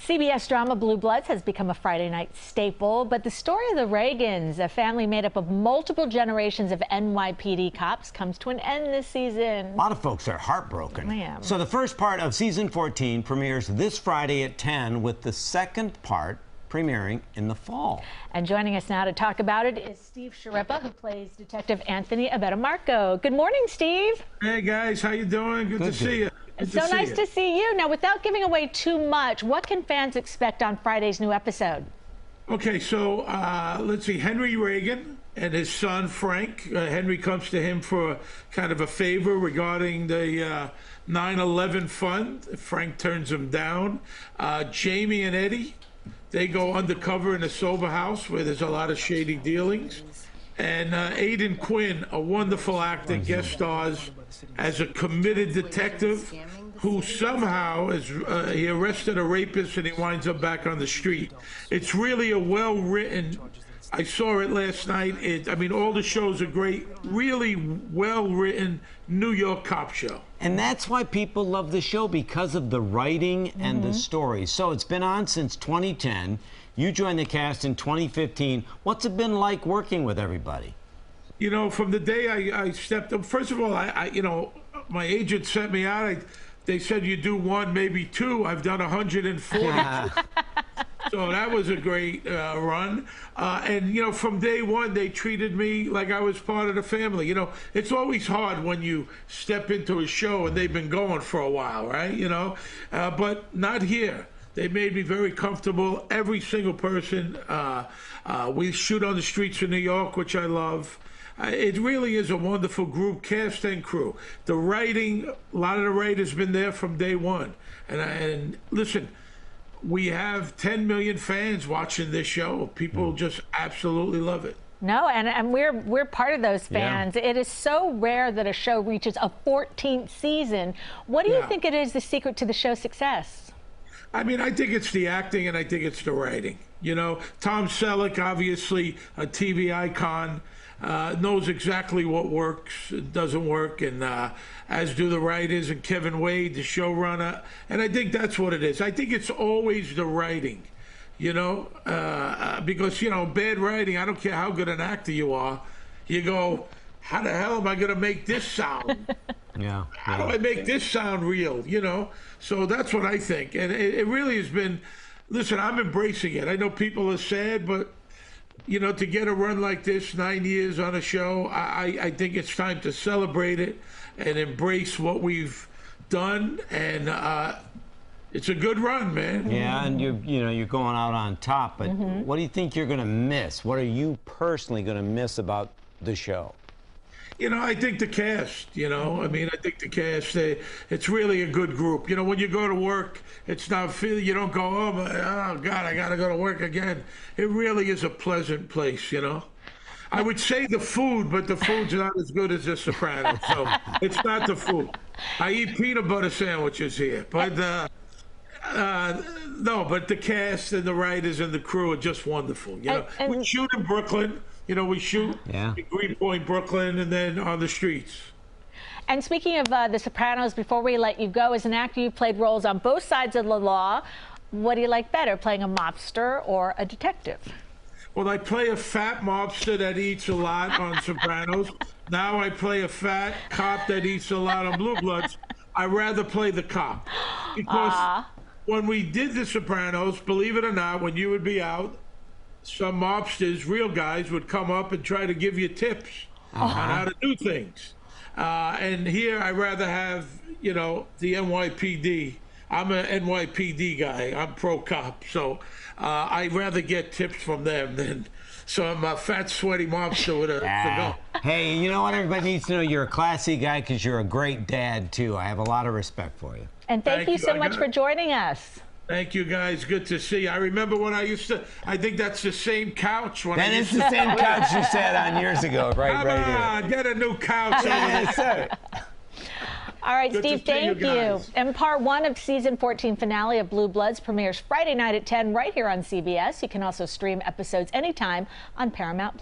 CBS drama Blue Bloods has become a Friday night staple, but the story of the Reagans, a family made up of multiple generations of NYPD cops, comes to an end this season. A lot of folks are heartbroken. I am. So the first part of season 14 premieres this Friday at 10, with the second part premiering in the fall. And joining us now to talk about it is Steve Schirripa, who plays Detective Anthony Abetamarco. Good morning, Steve. Hey guys, how you doing? Good to see you. It's so nice to see you. Now, without giving away too much, what can fans expect on Friday's new episode? Okay, so let's see. Henry Reagan and his son Frank. Henry comes to him for kind of a favor regarding the 9/11 fund. Frank turns him down. Jamie and Eddie, they go undercover in a sober house where there's a lot of shady dealings. And Aidan Quinn, a wonderful actor, guest stars as a committed detective who somehow is he arrested a rapist and he winds up back on the street. It's really a well-written, I saw it last night. I mean, all the shows are great, really well-written New York cop show. And that's why people love the show, because of the writing and the story. So it's been on since 2010. You joined the cast in 2015. What's it been like working with everybody? You know, from the day I stepped up, first of all, you know, my agent sent me out. They said you do one, maybe two. I've done 140. So that was a great run. And, you know, from day one, they treated me like I was part of the family. You know, it's always hard when you step into a show and they've been going for a while, right? You know, but not here. They made me very comfortable, every single person. We shoot on the streets of New York, which I love. It really is a wonderful group, cast and crew. The writing, a lot of the writers been there from day one. And listen, we have 10 million fans watching this show. People just absolutely love it. No, and we're part of those fans. Yeah. It is so rare that a show reaches a 14th season. What do you think it is the secret to the show's success? I mean, I think it's the acting and I think it's the writing. You know, Tom Selleck, obviously a TV icon, knows exactly what works and doesn't work, and as do the writers, and Kevin Wade, the showrunner. And I think that's what it is. I think it's always the writing, you know, because, you know, bad writing, I don't care how good an actor you are, you go, how the hell am I going to make this sound? How do I make this sound real, you know? So that's what I think. And it really has been, listen, I'm embracing it. I know people are sad, but, you know, to get a run like this, 9 years on a show, I think it's time to celebrate it and embrace what we've done. And it's a good run, man. Yeah, and you're going out on top. But what do you think you're going to miss? What are you personally going to miss about the show? You know, I think the cast, you know, I mean, I think the cast, it's really a good group. You know, when you go to work, it's not, you don't go, oh God, I got to go to work again. It really is a pleasant place, you know. I would say the food, but the food's not as good as The Sopranos, so it's not the food. I eat peanut butter sandwiches here, but no, but the cast and the writers and the crew are just wonderful. You know, we shoot in Brooklyn. You know, we shoot in Greenpoint, Brooklyn, and then on the streets. And speaking of The Sopranos, before we let you go, as an actor, you played roles on both sides of the law. What do you like better, playing a mobster or a detective? Well, I play a fat mobster that eats a lot on Sopranos. Now I play a fat cop that eats a lot on Blue Bloods. I'd rather play the cop. Because when we did The Sopranos, believe it or not, when you would be out, some mobsters, real guys, would come up and try to give you tips on how to do things. And here, I'd rather have, you know, the NYPD. I'm an NYPD guy. I'm pro-cop. So I'd rather get tips from them than some fat, sweaty mobster with a cigar. Hey, you know what? Everybody needs to know you're a classy guy because you're a great dad, too. I have a lot of respect for you. And thank you so much for joining us. Thank you, guys. Good to see you. I remember when I used to, I think that's the same couch. That is the same couch you sat on years ago, right here. Get a new couch. Yes, sir. All right, Steve, thank you. And part 1 of season 14 finale of Blue Bloods premieres Friday night at 10 right here on CBS. You can also stream episodes anytime on Paramount+.